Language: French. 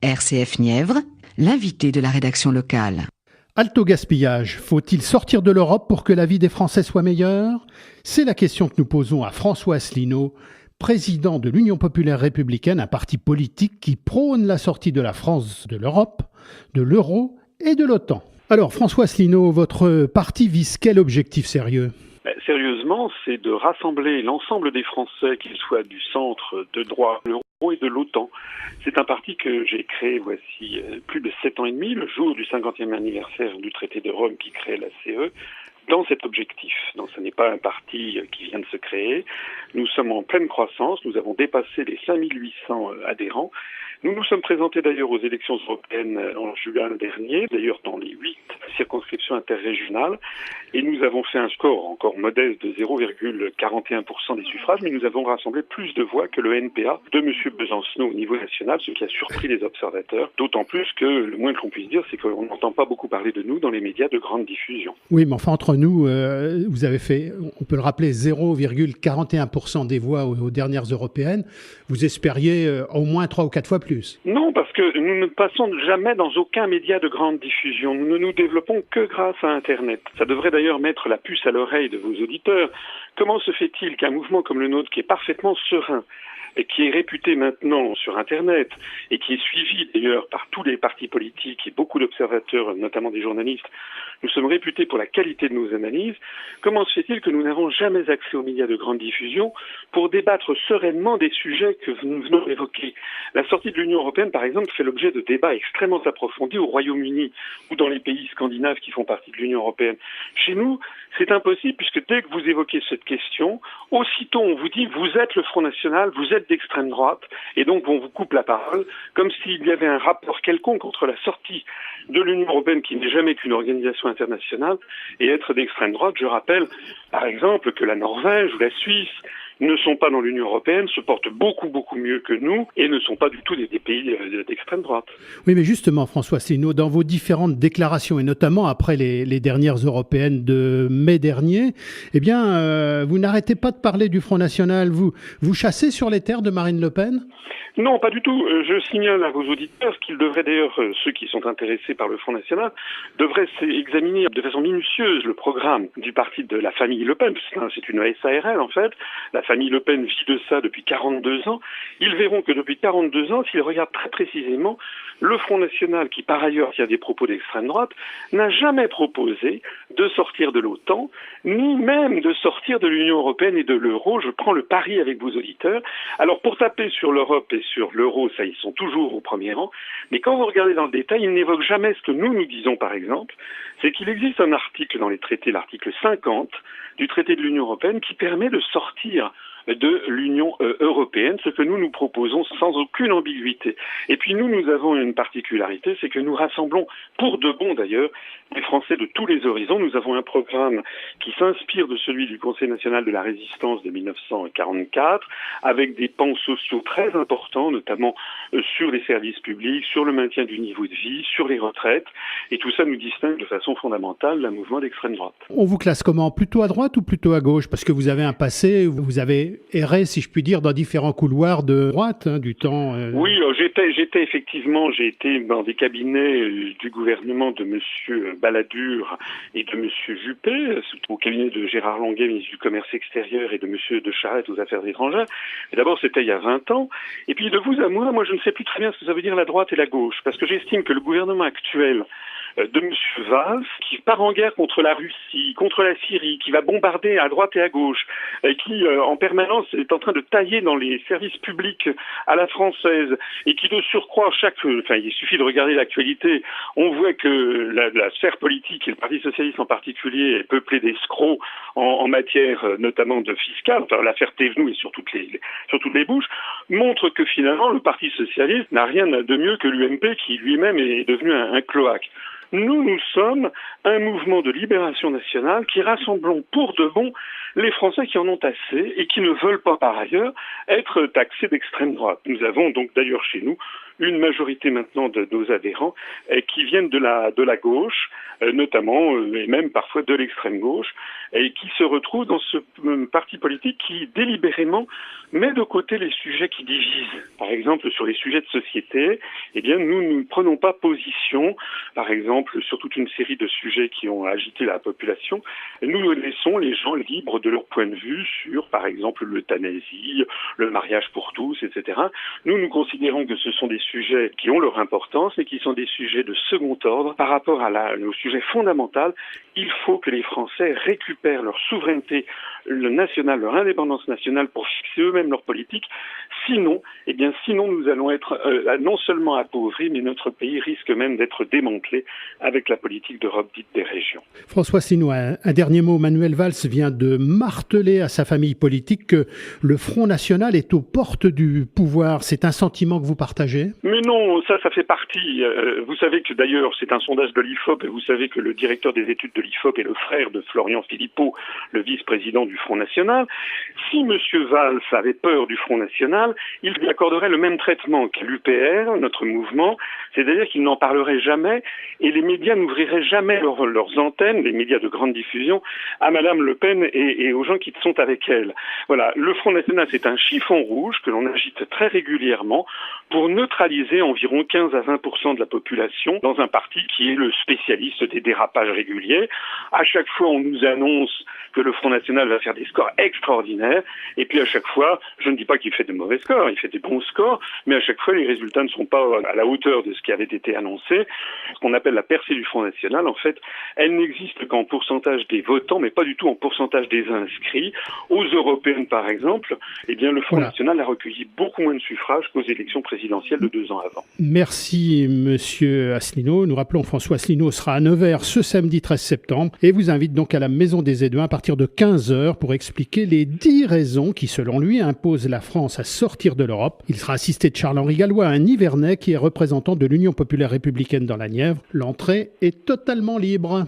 RCF Nièvre, l'invité de la rédaction locale. Halte au gaspillage, faut-il sortir de l'Europe pour que la vie des Français soit meilleure ? C'est la question que nous posons à François Asselineau, président de l'Union populaire républicaine, un parti politique qui prône la sortie de la France de l'Europe, de l'euro et de l'OTAN. Alors François Asselineau, votre parti vise quel objectif sérieux ? Sérieusement, c'est de rassembler l'ensemble des Français, qu'ils soient du centre, de droite, de l'euro et de l'OTAN. C'est un parti que j'ai créé voici plus de 7 ans et demi, le jour du 50e anniversaire du traité de Rome qui crée la CE, dans cet objectif. Donc ce n'est pas un parti qui vient de se créer. Nous sommes en pleine croissance, nous avons dépassé les 5800 adhérents. Nous nous sommes présentés d'ailleurs aux élections européennes en juin dernier, d'ailleurs dans les 8 circonscriptions interrégionales, et nous avons fait un score encore modeste de 0,41% des suffrages, mais nous avons rassemblé plus de voix que le NPA de M. Besancenot au niveau national, ce qui a surpris les observateurs, d'autant plus que le moins que l'on puisse dire, c'est qu'on n'entend pas beaucoup parler de nous dans les médias de grande diffusion. Oui, mais enfin entre nous, vous avez fait, on peut le rappeler, 0,41% des voix aux dernières européennes. Vous espériez au moins 3 ou 4 fois plus. Non, parce que nous ne passons jamais dans aucun média de grande diffusion. Nous ne nous développons que grâce à Internet. Ça devrait d'ailleurs mettre la puce à l'oreille de vos auditeurs. Comment se fait-il qu'un mouvement comme le nôtre, qui est parfaitement serein, et qui est réputé maintenant sur Internet, et qui est suivi d'ailleurs par tous les partis politiques et beaucoup d'observateurs, notamment des journalistes, nous sommes réputés pour la qualité de nos analyses, comment se fait-il que nous n'avons jamais accès aux médias de grande diffusion pour débattre sereinement des sujets que nous venons d'évoquer ? La sortie de l'Union européenne, par exemple, fait l'objet de débats extrêmement approfondis au Royaume-Uni ou dans les pays scandinaves qui font partie de l'Union européenne. Chez nous, c'est impossible puisque dès que vous évoquez cette question, aussitôt on vous dit vous êtes le Front National, vous êtes d'extrême droite, et donc on vous coupe la parole, comme s'il y avait un rapport quelconque entre la sortie de l'Union européenne, qui n'est jamais qu'une organisation internationale, et être d'extrême droite. Je rappelle, par exemple, que la Norvège ou la Suisse ne sont pas dans l'Union européenne, se portent beaucoup mieux que nous et ne sont pas du tout des pays d'extrême droite. Oui, mais justement, François Asselineau, dans vos différentes déclarations, et notamment après les dernières européennes de mai dernier, eh bien, vous n'arrêtez pas de parler du Front National. Vous chassez sur les terres de Marine Le Pen ? Non, pas du tout. Je signale à vos auditeurs qu'ils devraient d'ailleurs, ceux qui sont intéressés par le Front National, devraient examiner de façon minutieuse le programme du parti de la famille Le Pen. C'est une SARL en fait. La famille Le Pen vit de ça depuis 42 ans. Ils verront que depuis 42 ans, s'ils regardent très précisément, le Front National, qui par ailleurs tient des propos d'extrême droite, n'a jamais proposé de sortir de l'OTAN, ni même de sortir de l'Union européenne et de l'euro. Je prends le pari avec vos auditeurs. Alors pour taper sur l'Europe et sur l'euro, ça, ils sont toujours au premier rang. Mais quand vous regardez dans le détail, ils n'évoquent jamais ce que nous disons, par exemple. C'est qu'il existe un article dans les traités, l'article 50 du traité de l'Union européenne, qui permet de sortir de l'Union européenne, ce que nous proposons sans aucune ambiguïté. Et puis nous avons une particularité, c'est que nous rassemblons, pour de bon d'ailleurs, des Français de tous les horizons. Nous avons un programme qui s'inspire de celui du Conseil national de la résistance de 1944, avec des pans sociaux très importants, notamment sur les services publics, sur le maintien du niveau de vie, sur les retraites, et tout ça nous distingue de façon fondamentale d'un mouvement d'extrême droite. On vous classe comment ? Plutôt à droite ou plutôt à gauche ? Parce que vous avez un passé, vous avez erré, si je puis dire, dans différents couloirs de droite, du temps... Oui, j'ai été dans des cabinets du gouvernement de M. Balladur et de M. Juppé, au cabinet de Gérard Longuet, ministre du Commerce extérieur, et de M. de Charette aux Affaires étrangères. Et d'abord, c'était il y a 20 ans. Et puis, de vous à moi, je ne sais plus très bien ce que ça veut dire la droite et la gauche, parce que j'estime que le gouvernement actuel de M. Valls, qui part en guerre contre la Russie, contre la Syrie, qui va bombarder à droite et à gauche, et qui en permanence est en train de tailler dans les services publics à la française, et qui de surcroît, il suffit de regarder l'actualité, on voit que la sphère politique, et le Parti socialiste en particulier, est peuplée d'escrocs en matière notamment de fiscale. Enfin, l'affaire Thévenoud est sur toutes les bouches, montre que finalement le Parti socialiste n'a rien de mieux que l'UMP, qui lui-même est devenu un cloaque. Nous sommes un mouvement de libération nationale qui rassemblons pour de bon les Français qui en ont assez et qui ne veulent pas par ailleurs être taxés d'extrême droite. Nous avons donc d'ailleurs chez nous une majorité maintenant de nos adhérents qui viennent de la gauche, notamment, et même parfois de l'extrême gauche, et qui se retrouvent dans ce parti politique qui délibérément met de côté les sujets qui divisent. Par exemple, sur les sujets de société, eh bien, nous ne prenons pas position, par exemple, sur toute une série de sujets qui ont agité la population. Nous laissons les gens libres de leur point de vue sur, par exemple, l'euthanasie, le mariage pour tous, etc. Nous considérons que ce sont des sujets qui ont leur importance, mais qui sont des sujets de second ordre par rapport au sujet fondamental. Il faut que les Français récupèrent leur souveraineté nationale, leur indépendance nationale pour fixer eux-mêmes leur politique. Sinon, nous allons être non seulement appauvris, mais notre pays risque même d'être démantelé avec la politique d'Europe dite des régions. François Asselineau, un dernier mot. Manuel Valls vient de marteler à sa famille politique que le Front National est aux portes du pouvoir. C'est un sentiment que vous partagez ? Mais non, ça fait partie. Vous savez que d'ailleurs, c'est un sondage de l'IFOP, et vous savez que le directeur des études de l'IFOP est le frère de Florian Philippot, le vice-président du Front National. Si M. Valls avait peur du Front National, il lui accorderait le même traitement qu'à l'UPR, notre mouvement, c'est-à-dire qu'il n'en parlerait jamais et les médias n'ouvriraient jamais leurs antennes, les médias de grande diffusion, à Madame Le Pen et aux gens qui sont avec elle. Voilà, le Front National, c'est un chiffon rouge que l'on agite très régulièrement pour neutraliser environ 15 à 20% de la population dans un parti qui est le spécialiste des dérapages réguliers. À chaque fois, on nous annonce que le Front National va faire des scores extraordinaires, et puis à chaque fois, je ne dis pas qu'il fait de mauvais scores, il fait des bons scores, mais à chaque fois, les résultats ne sont pas à la hauteur de ce qui avait été annoncé. Ce qu'on appelle la percée du Front National, en fait, elle n'existe qu'en pourcentage des votants, mais pas du tout en pourcentage des inscrits. Aux européennes, par exemple, eh bien, le Front National a recueilli beaucoup moins de suffrages qu'aux élections présidentielles de 2 ans avant. Merci, monsieur Asselineau. Nous rappelons, François Asselineau sera à Nevers ce samedi 13 septembre et vous invite donc à la Maison des Éduins à partir de 15h pour expliquer les 10 raisons qui, selon lui, imposent la France à sortir de l'Europe. Il sera assisté de Charles-Henri Gallois, un Nivernais qui est représentant de l'Union populaire républicaine dans la Nièvre. L'entrée est totalement libre.